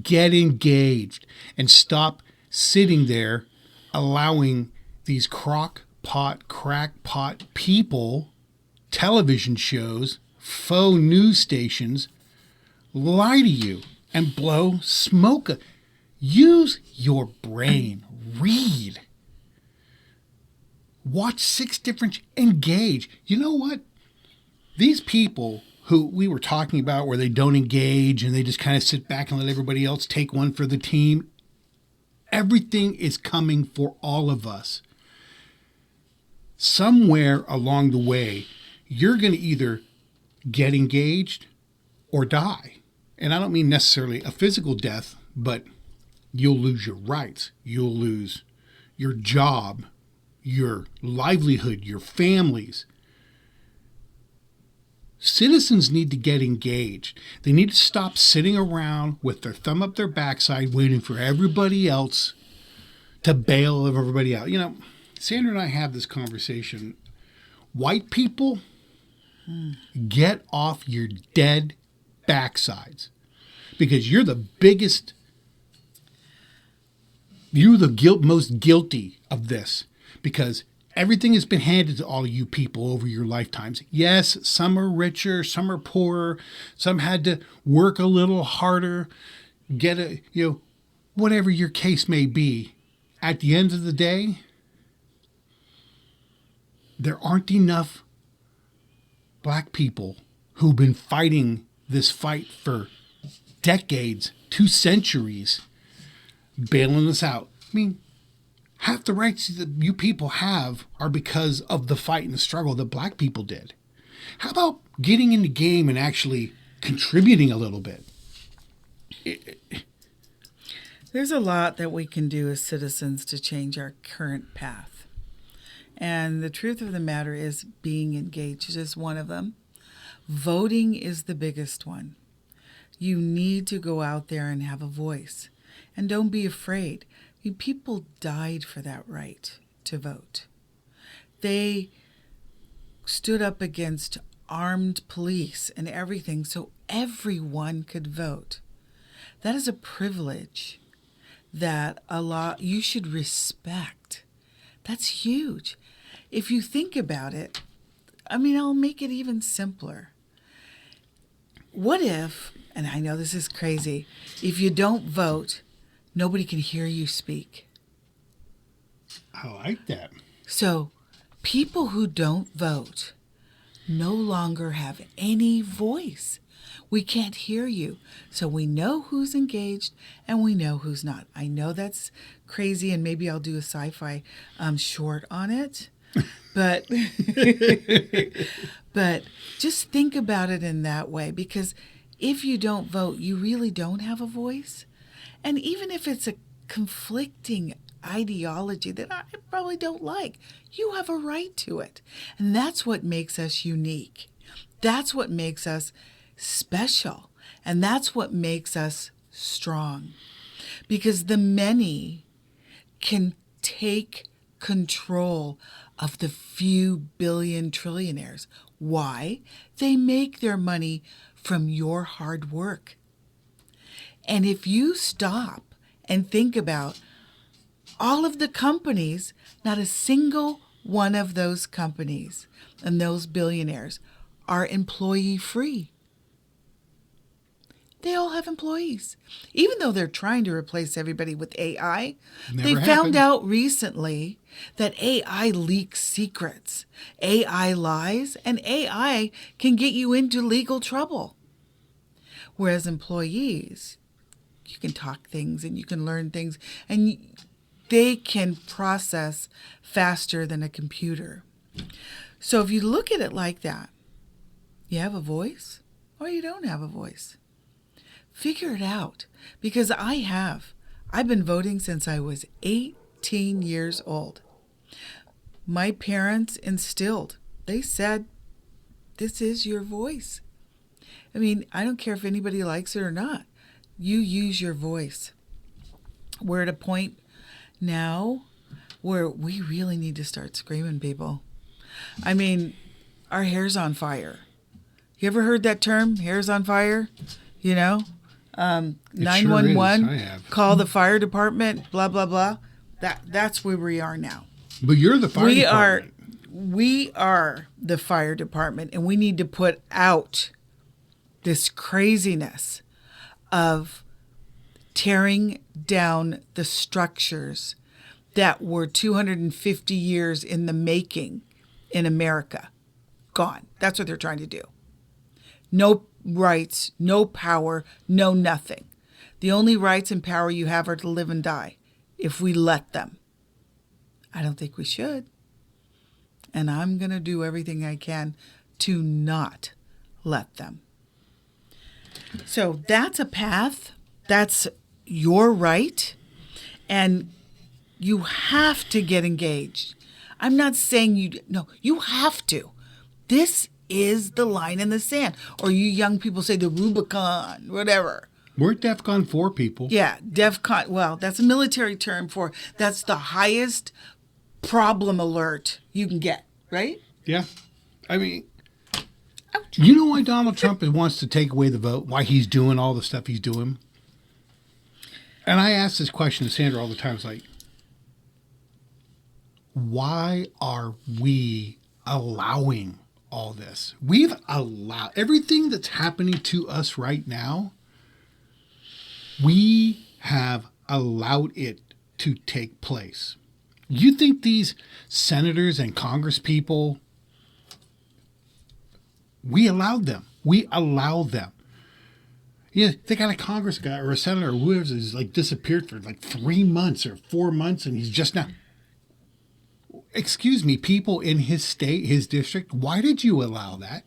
Get engaged and stop sitting there allowing these crackpot people, television shows, faux news stations lie to you and blow smoke. Use your brain. Read. Watch 6 different, engage. You know what? These people who we were talking about where they don't engage and they just kind of sit back and let everybody else take one for the team, everything is coming for all of us. Somewhere along the way, you're going to either get engaged or die. And I don't mean necessarily a physical death, but you'll lose your rights. You'll lose your job, your livelihood, your families. Citizens need to get engaged. They need to stop sitting around with their thumb up their backside waiting for everybody else to bail everybody out. You know, Sandra and I have this conversation. White people, get off your dead backsides because you're the biggest, you're the most guilty of this because everything has been handed to all of you people over your lifetimes. Yes, some are richer, some are poorer, some had to work a little harder, whatever your case may be. At the end of the day, there aren't enough black people who've been fighting this fight for decades, 2 centuries, bailing us out. I mean, half the rights that you people have are because of the fight and the struggle that black people did. How about getting in the game and actually contributing a little bit? There's a lot that we can do as citizens to change our current path. And the truth of the matter is being engaged is one of them. Voting is the biggest one. You need to go out there and have a voice. And don't be afraid. People died for that right to vote. They stood up against armed police and everything so everyone could vote. That is a privilege that you should respect. That's huge. If you think about it, I'll make it even simpler. What if, and I know this is crazy, if you don't vote, nobody can hear you speak? I like that. So people who don't vote no longer have any voice. We can't hear you. So we know who's engaged and we know who's not. I know that's crazy and maybe I'll do a sci-fi short on it. But but just think about it in that way, because if you don't vote, you really don't have a voice. And even if it's a conflicting ideology that I probably don't like. You have a right to it. And that's what makes us unique. That's what makes us special. And that's what makes us strong. Because the many can take control of the few billion trillionaires. Why? They make their money from your hard work. And if you stop and think about all of the companies, not a single one of those companies and those billionaires are employee free. They all have employees. Even though they're trying to replace everybody with AI, they found out recently that AI leaks secrets, AI lies, and AI can get you into legal trouble. Whereas employees, you can talk things and you can learn things, and they can process faster than a computer. So if you look at it like that, you have a voice or you don't have a voice. Figure it out, because I've been voting since I was 18 years old. My parents instilled, they said, this is your voice. I mean, I don't care if anybody likes it or not. You use your voice. We're at a point now where we really need to start screaming, people. I mean, our hair's on fire. You ever heard that term, hair's on fire? You know? 911, sure call the fire department, blah, blah, blah. That's where we are now. But you're the fire department. We are the fire department, and we need to put out this craziness of tearing down the structures that were 250 years in the making in America. Gone. That's what they're trying to do. No rights, no power, no nothing. The only rights and power you have are to live and die, if we let them. I don't think we should. And I'm going to do everything I can to not let them. So that's a path. That's your right. And you have to get engaged. I'm not saying you have to. This is the line in the sand. Or you young people say the Rubicon, whatever. We're at DEFCON 4, people. Yeah, DEFCON. Well, that's a military term for, that's the highest problem alert you can get, right? Yeah. I mean, you know why Donald Trump wants to take away the vote? Why he's doing all the stuff he's doing? And I ask this question to Sandra all the time. It's like, why are we allowing all this? We've allowed everything that's happening to us right now. We have allowed it to take place. You think these senators and Congress people, we allowed them. We allowed them. Yeah, they got a Congress guy or a senator or whoever is like disappeared for like 3 months or 4 months, and he's just now. Excuse me, people in his state, his district, why did you allow that?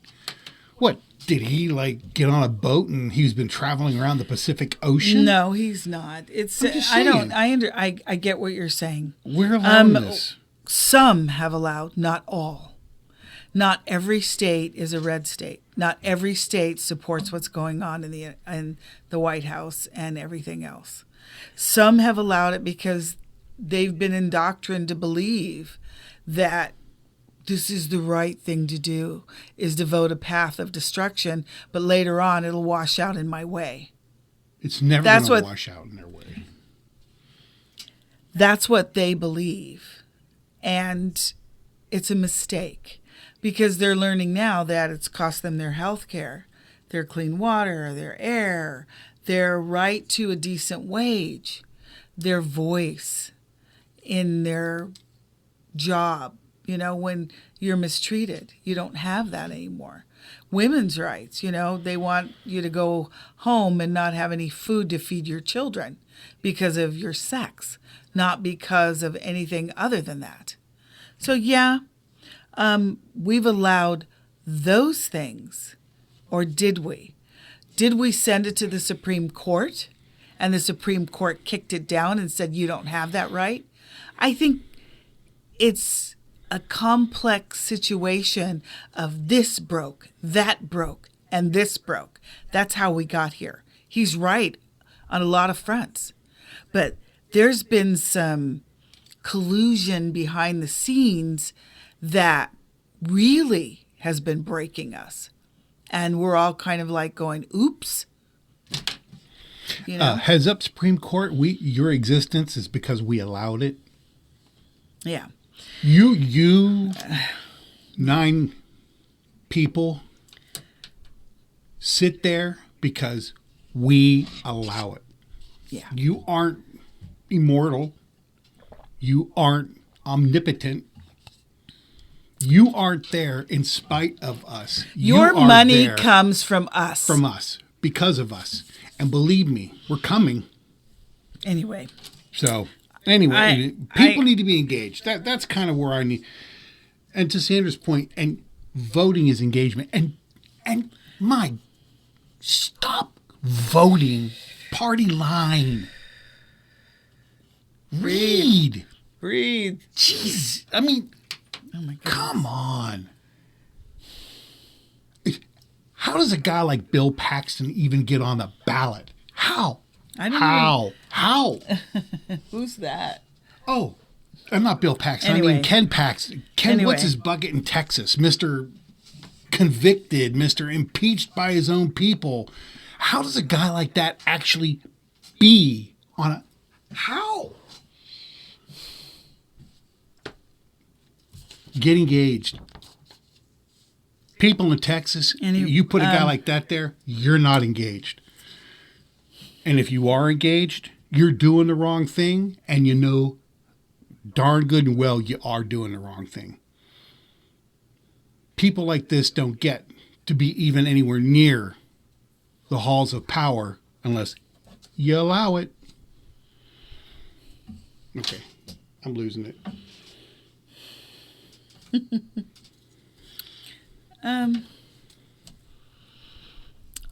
What, did he like get on a boat and he's been traveling around the Pacific Ocean? No, he's not. It's I get what you're saying. We're allowing this. Some have allowed, not all. Not every state is a red state. Not every state supports what's going on in the White House and everything else. Some have allowed it because they've been indoctrined to believe that this is the right thing to do, is devote a path of destruction, but later on it'll wash out in my way. It's never going to wash out in their way. That's what they believe. And it's a mistake, because they're learning now that it's cost them their health care, their clean water, their air, their right to a decent wage, their voice in their job. You know, when you're mistreated, you don't have that anymore. Women's rights, they want you to go home and not have any food to feed your children because of your sex, not because of anything other than that. So yeah, we've allowed those things, or did we? Did we send it to the Supreme Court and the Supreme Court kicked it down and said you don't have that right. I think it's a complex situation of this broke, that broke, and this broke. That's how we got here. He's right on a lot of fronts. But there's been some collusion behind the scenes that really has been breaking us. And we're all kind of like going, oops. You know? Heads up, Supreme Court, your existence is because we allowed it. Yeah. You 9 people sit there because we allow it. Yeah. You aren't immortal. You aren't omnipotent. You aren't there in spite of us. Your You are money there comes from us. from us, because of us. And believe me, we're coming. Anyway. So, anyway, people need to be engaged. That's kind of where I need. And to Sandra's point, and voting is engagement. And stop voting party line. Read. Jeez. I mean, Oh my God. come on. How does a guy like Bill Paxton even get on the ballot? How? I don't How? Who's that? Oh, not Bill Paxton. I Anyway. mean Ken Paxton. What's his bucket in Texas? Mr. Convicted, Mr. Impeached by his own people. How does a guy like that actually be on a... How? Get engaged. People in Texas, you put a guy like that there, you're not engaged. And if you are engaged, you're doing the wrong thing, and you know darn good and well you are doing the wrong thing. People like this don't get to be even anywhere near the halls of power unless you allow it. Okay, I'm losing it.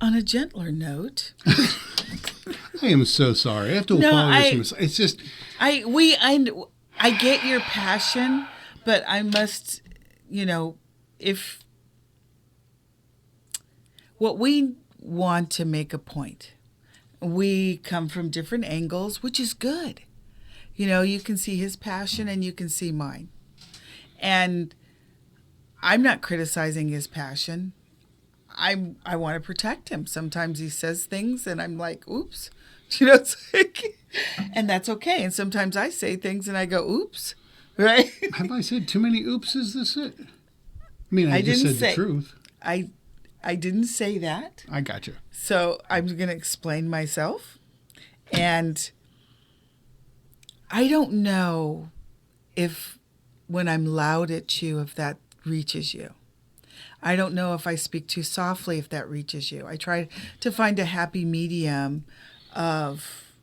On a gentler note, I am so sorry. I have to apologize. It's just I get your passion, but I must, if what we want to make a point, we come from different angles, which is good. You can see his passion and you can see mine. And I'm not criticizing his passion. I want to protect him. Sometimes he says things and I'm like, oops. It's like, and that's okay. And sometimes I say things and I go, oops. Right? Have I said too many oops? Is this it? I mean, I just said the truth. I didn't say that. I got you. So I'm going to explain myself. And I don't know if when I'm loud at you, if that reaches you. I don't know if I speak too softly, if that reaches you. I try to find a happy medium of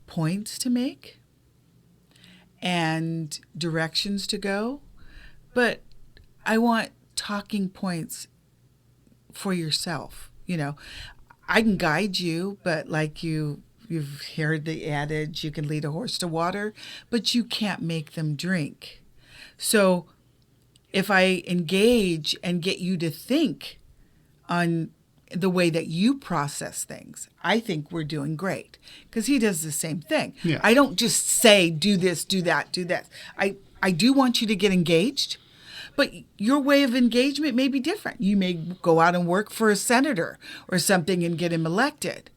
points to make and directions to go. But I want talking points for yourself. I can guide you, but like you've heard the adage, you can lead a horse to water, but you can't make them drink. So if I engage and get you to think on the way that you process things, I think we're doing great, because he does the same thing. Yeah. I don't just say, do this, do that, do that. I do want you to get engaged, but your way of engagement may be different. You may go out and work for a senator or something and get him elected,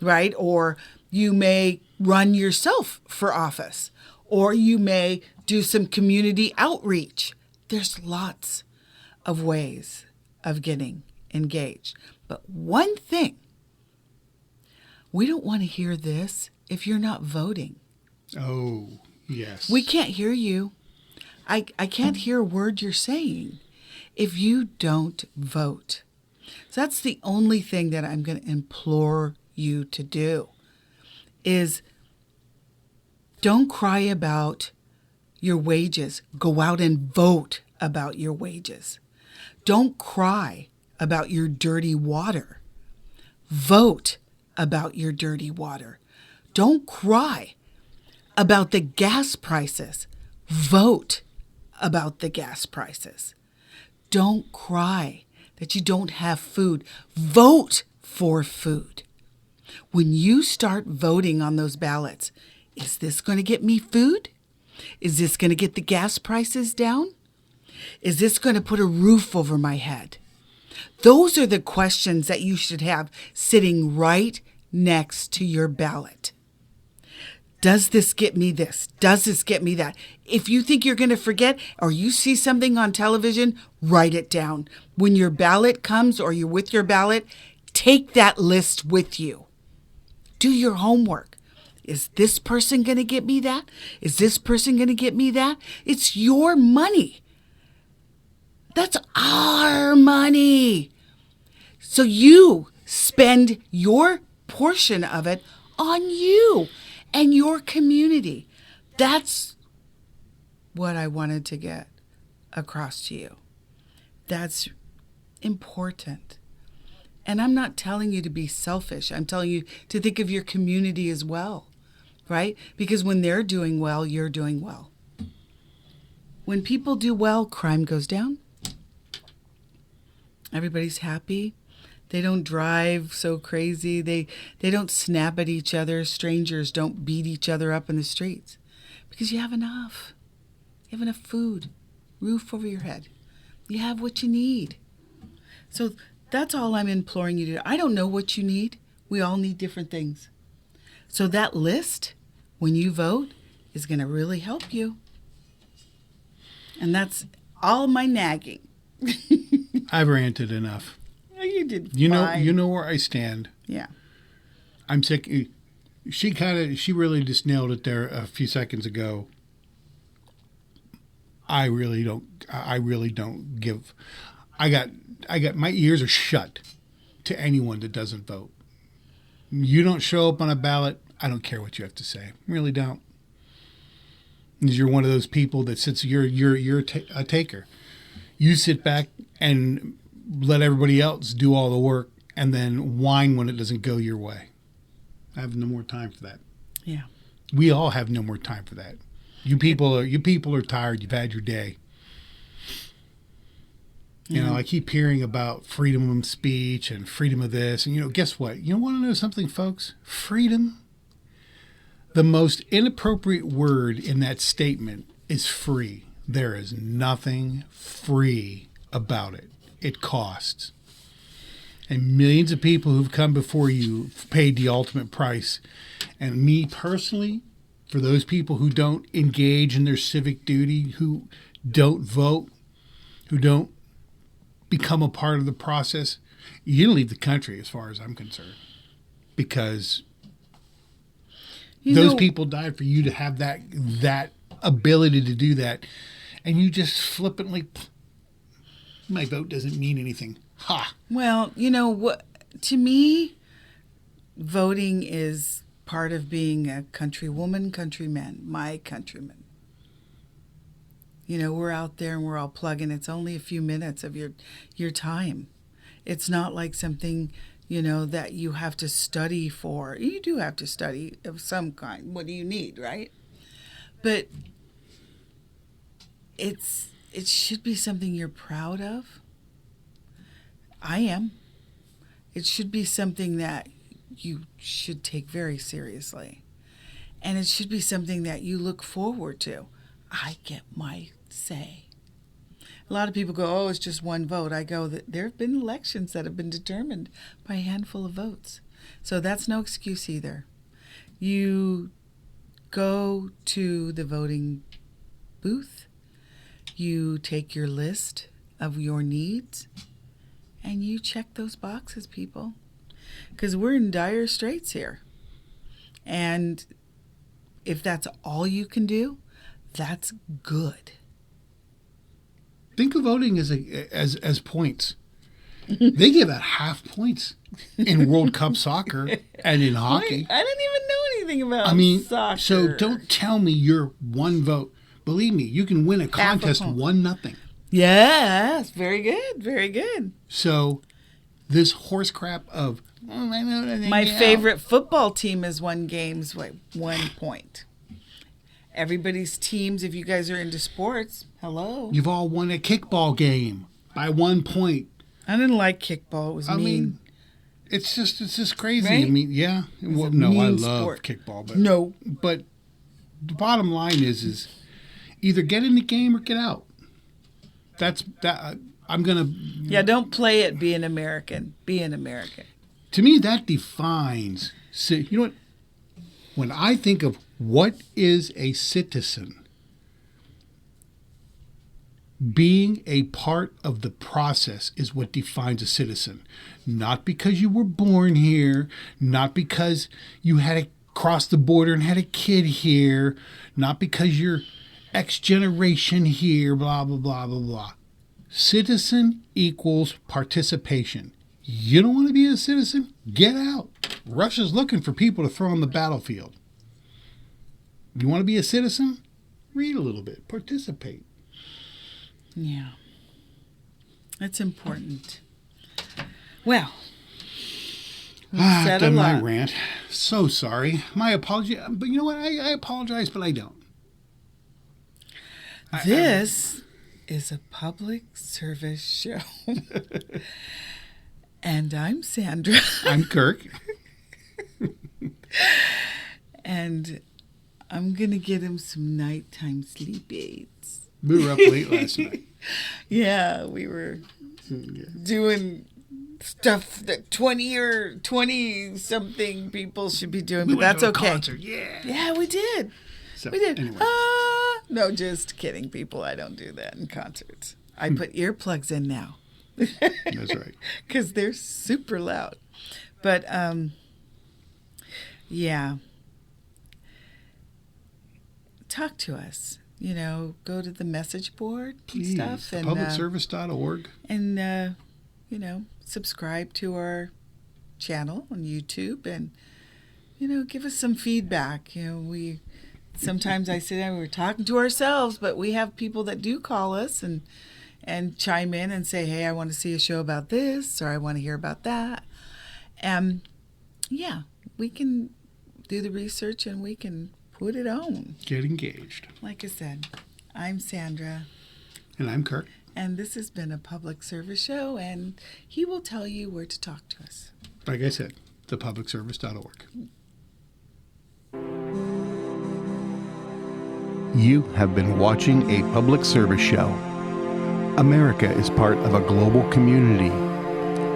right? Or you may run yourself for office, or you may do some community outreach. There's lots of ways of getting engaged. But one thing, we don't want to hear this if you're not voting. Oh, yes. We can't hear you. I can't hear a word you're saying if you don't vote. So that's the only thing that I'm going to implore you to do is don't cry about your wages. Go out and vote about your wages. Don't cry about your dirty water. Vote about your dirty water. Don't cry about the gas prices. Vote about the gas prices. Don't cry that you don't have food. Vote for food. When you start voting on those ballots, is this going to get me food? Is this going to get the gas prices down? Is this going to put a roof over my head? Those are the questions that you should have sitting right next to your ballot. Does this get me this? Does this get me that? If you think you're going to forget or you see something on television, write it down. When your ballot comes or you're with your ballot, take that list with you. Do your homework. Is this person going to get me that? Is this person going to get me that? It's your money. That's our money. So you spend your portion of it on you and your community. That's what I wanted to get across to you. That's important. And I'm not telling you to be selfish. I'm telling you to think of your community as well, right? Because when they're doing well, you're doing well. When people do well, crime goes down. Everybody's happy. They don't drive so crazy. They don't snap at each other. Strangers don't beat each other up in the streets because you have enough. You have enough food, roof over your head. You have what you need. So that's all I'm imploring you to do. I don't know what you need. We all need different things. So that list, when you vote, is going to really help you. And that's all my nagging. I've ranted enough. You did fine. You know where I stand. Yeah. I'm sick. She really just nailed it there a few seconds ago. I really don't give. I got my ears are shut to anyone that doesn't vote. You don't show up on a ballot, I don't care what you have to say. Really don't. Because you're one of those people that sits. You're a taker. You sit back and let everybody else do all the work and then whine when it doesn't go your way. I have no more time for that. Yeah. We all have no more time for that. You people are tired. You've had your day. You know, I keep hearing about freedom of speech and freedom of this. And, guess what? You want to know something, folks? Freedom. The most inappropriate word in that statement is free. There is nothing free about it. It costs. And millions of people who've come before you paid the ultimate price. And me personally, for those people who don't engage in their civic duty, who don't vote, who don't become a part of the process, you can leave the country as far as I'm concerned. Because those people died for you to have that ability to do that. And you just flippantly, my vote doesn't mean anything. Ha! Well, what? To me, voting is part of being a countrywoman, countryman, my countryman. We're out there and we're all plugging. It's only a few minutes of your time. It's not like something, that you have to study for. You do have to study of some kind. What do you need, right? But it should be something you're proud of. I am. It should be something that you should take very seriously. And it should be something that you look forward to. I get my say. A lot of people go, oh, it's just one vote. I go, there have been elections that have been determined by a handful of votes. So that's no excuse either. You go to the voting booth. You take your list of your needs and you check those boxes, people. Because we're in dire straits here. And if that's all you can do, that's good. Think of voting as points. They give out half points in World Cup soccer and in hockey. I didn't even know anything about soccer. So don't tell me you're one vote. Believe me, you can win a contest 1-0. Yes, very good, very good. So this horse crap of I know nothing My else. favorite football team has won games by 1 point. Everybody's teams, if you guys are into sports, hello. You've all won a kickball game by 1 point. I didn't like kickball. It was I mean. mean, it's just crazy. Right? I mean, yeah. Well, a no, I mean love sport. kickball, but No. But the bottom line is either get in the game or get out. That's that. I'm gonna. Yeah, don't play it. Be an American. Be an American. To me, that defines. You know what? When I think of what is a citizen, being a part of the process is what defines a citizen. Not because you were born here, not because you had to cross the border and had a kid here, not because you're X generation here, blah, blah, blah, blah, blah. Citizen equals participation. You don't want to be a citizen? Get out. Russia's looking for people to throw on the battlefield. You want to be a citizen? Read a little bit. Participate. Yeah. That's important. Well, said a Done my lot. rant. So sorry. My apology. But you know what? I apologize, but I don't. This is a public service show. And I'm Sandra. I'm Kirk. And I'm going to get him some nighttime sleep aids. We were up late last night. Yeah, we were doing stuff that 20-something people should be doing, We but went that's to a okay. concert. Yeah. Yeah, we did. So, We did. Anyway. No, just kidding, people. I don't do that in concerts. I put earplugs in now. That's right. Because they're super loud. But, yeah. Talk to us. You know, go to the message board Please. and stuff. And, Publicservice.org. and you know, subscribe to our channel on YouTube and, you know, give us some feedback. You know, sometimes I sit down, we're talking to ourselves, but we have people that do call us and chime in and say, hey, I want to see a show about this, or I want to hear about that. And yeah, we can do the research and we can put it on. Get engaged. Like I said, I'm Sandra. And I'm Kirk. And this has been a public service show, and he will tell you where to talk to us. Like I said, thepublicservice.org. You have been watching a public service show. America is part of a global community.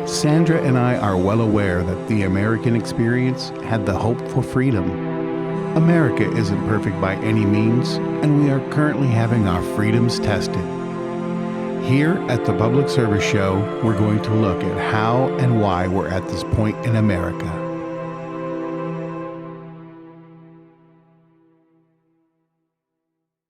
Sandra and I are well aware that the American experience had the hope for freedom. America isn't perfect by any means, and we are currently having our freedoms tested. Here at the Public Service Show, we're going to look at how and why we're at this point in America.